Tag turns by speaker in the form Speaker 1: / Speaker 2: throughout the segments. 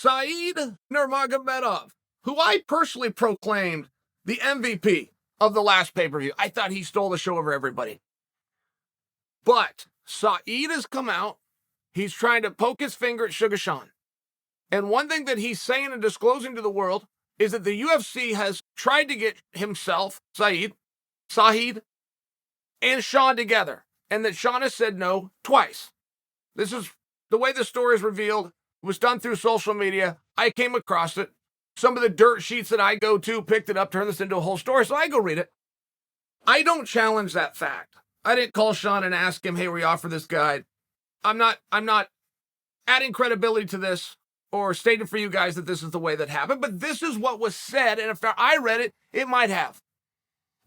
Speaker 1: Said Nurmagomedov, who I personally proclaimed the MVP of the last pay-per-view. I thought he stole the show over everybody. But Said has come out. He's trying to poke his finger at Suga Sean. And one thing that he's saying and disclosing to the world is that the UFC has tried to get himself, Said, and Sean together. And that Sean has said no twice. This is the way the story is revealed. It was done through social media. I came across it. Some of the dirt sheets that I go to picked it up, turned this into a whole story, so I go read it. I don't challenge that fact. I didn't call Sean and ask him, hey, we offer this guide. I'm not adding credibility to this or stating for you guys that this is the way that happened, but this is what was said, and if I read it, it might have.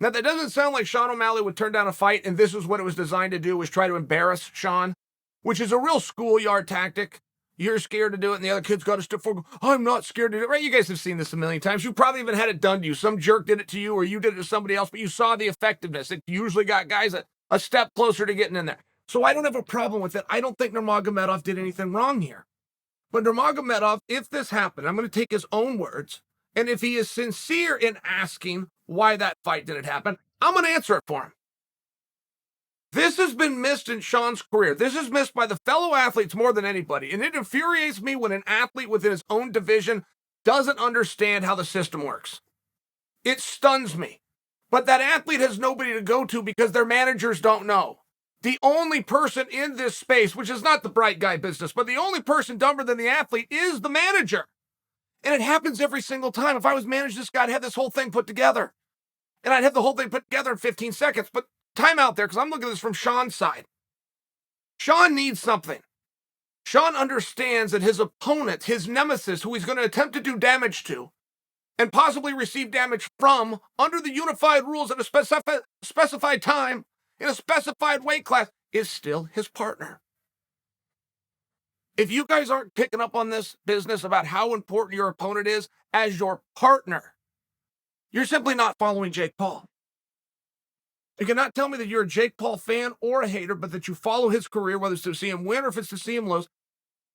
Speaker 1: Now, that doesn't sound like Sean O'Malley would turn down a fight, and this is what it was designed to do, was try to embarrass Sean, which is a real schoolyard tactic. You're scared to do it, and the other kid's got to step forward. I'm not scared to do it. Right? You guys have seen this a million times. You probably even had it done to you. Some jerk did it to you, or you did it to somebody else, but you saw the effectiveness. It usually got guys a step closer to getting in there. So I don't have a problem with it. I don't think Nurmagomedov did anything wrong here. But Nurmagomedov, if this happened, I'm going to take his own words, and if he is sincere in asking why that fight didn't happen, I'm going to answer it for him. This has been missed in Sean's career. This is missed by the fellow athletes more than anybody. And it infuriates me when an athlete within his own division doesn't understand how the system works. It stuns me. But that athlete has nobody to go to because their managers don't know. The only person in this space, which is not the bright guy business, but the only person dumber than the athlete is the manager. And it happens every single time. If I was managed this guy, I'd have this whole thing put together. And I'd have the whole thing put together in 15 seconds. But time out there, because I'm looking at this from Sean's side. Sean needs something. Sean understands that his opponent, his nemesis, who he's going to attempt to do damage to, and possibly receive damage from, under the unified rules at a specified time, in a specified weight class, is still his partner. If you guys aren't picking up on this business about how important your opponent is as your partner, you're simply not following Jake Paul. You cannot tell me that you're a Jake Paul fan or a hater, but that you follow his career, whether it's to see him win or if it's to see him lose.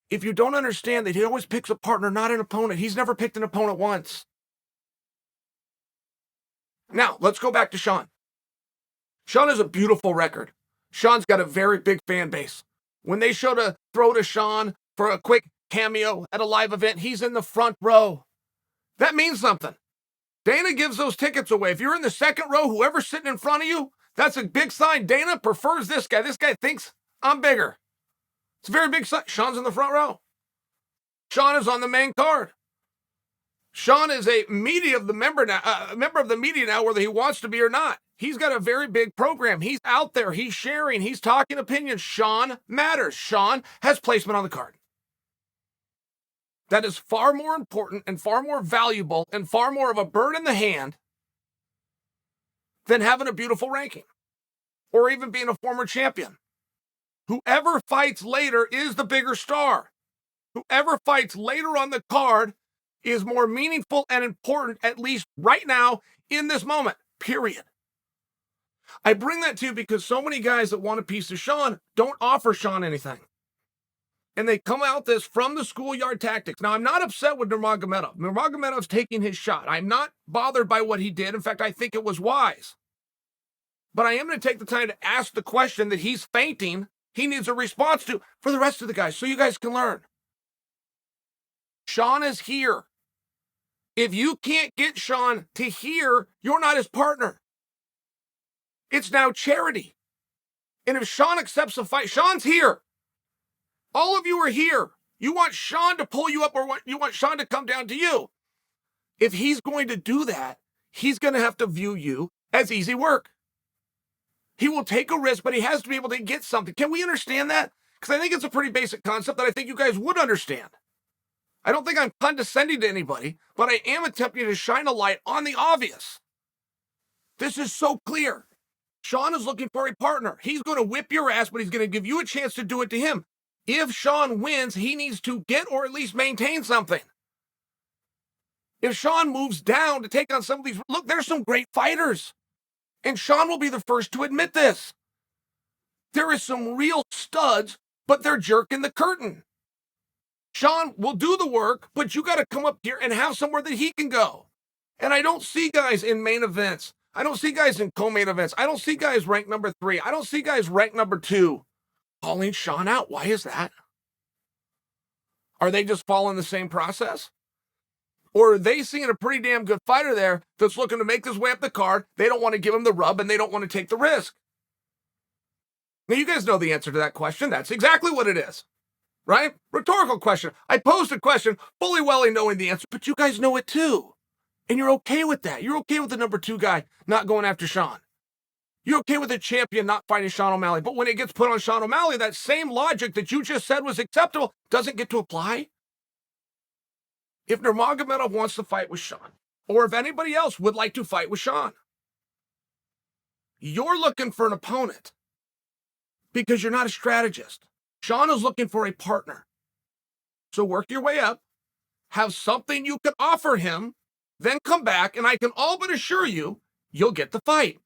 Speaker 1: If you don't understand that he always picks a partner, not an opponent. He's never picked an opponent once. Now, let's go back to Sean. Sean has a beautiful record. Sean's got a very big fan base. When they showed a throw to Sean for a quick cameo at a live event, he's in the front row. That means something. Dana gives those tickets away. If you're in the second row, whoever's sitting in front of you, that's a big sign. Dana prefers this guy. This guy thinks I'm bigger. It's a very big sign. Sean's in the front row. Sean is on the main card. Sean is a member of the media now, whether he wants to be or not. He's got a very big program. He's out there. He's sharing. He's talking opinions. Sean matters. Sean has placement on the card. That is far more important and far more valuable and far more of a bird in the hand than having a beautiful ranking or even being a former champion. Whoever fights later is the bigger star. Whoever fights later on the card is more meaningful and important, at least right now in this moment, period. I bring that to you because so many guys that want a piece of Sean don't offer Sean anything. And they come out this from the schoolyard tactics. Now, I'm not upset with Nurmagomedov. Nurmagomedov's taking his shot. I'm not bothered by what he did. In fact, I think it was wise. But I am going to take the time to ask the question that he's fainting, he needs a response to for the rest of the guys, so you guys can learn. Sean is here. If you can't get Sean to here, you're not his partner. It's now charity. And if Sean accepts the fight, Sean's here. All of you are here. You want Sean to pull you up or you want Sean to come down to you. If he's going to do that, he's going to have to view you as easy work. He will take a risk, but he has to be able to get something. Can we understand that? Because I think it's a pretty basic concept that I think you guys would understand. I don't think I'm condescending to anybody, but I am attempting to shine a light on the obvious. This is so clear. Sean is looking for a partner. He's going to whip your ass, but he's going to give you a chance to do it to him. If Sean wins, he needs to get or at least maintain something. If Sean moves down to take on some of these, look, there's some great fighters. And Sean will be the first to admit this. There is some real studs, but they're jerking the curtain. Sean will do the work, but you got to come up here and have somewhere that he can go. And I don't see guys in main events. I don't see guys in co-main events. I don't see guys ranked number 3. I don't see guys ranked number 2 calling Sean out. Why is that? Are they just following the same process? Or are they seeing a pretty damn good fighter there that's looking to make his way up the card? They don't want to give him the rub and they don't want to take the risk. Now, you guys know the answer to that question. That's exactly what it is, right? Rhetorical question. I posed a question fully well knowing the answer, but you guys know it too. And you're okay with that. You're okay with the number 2 guy not going after Sean. You're okay with the champion not fighting Sean O'Malley. But when it gets put on Sean O'Malley, that same logic that you just said was acceptable doesn't get to apply. If Nurmagomedov wants to fight with Sean, or if anybody else would like to fight with Sean, you're looking for an opponent because you're not a strategist. Sean is looking for a partner. So work your way up, have something you can offer him, then come back, and I can all but assure you, you'll get the fight.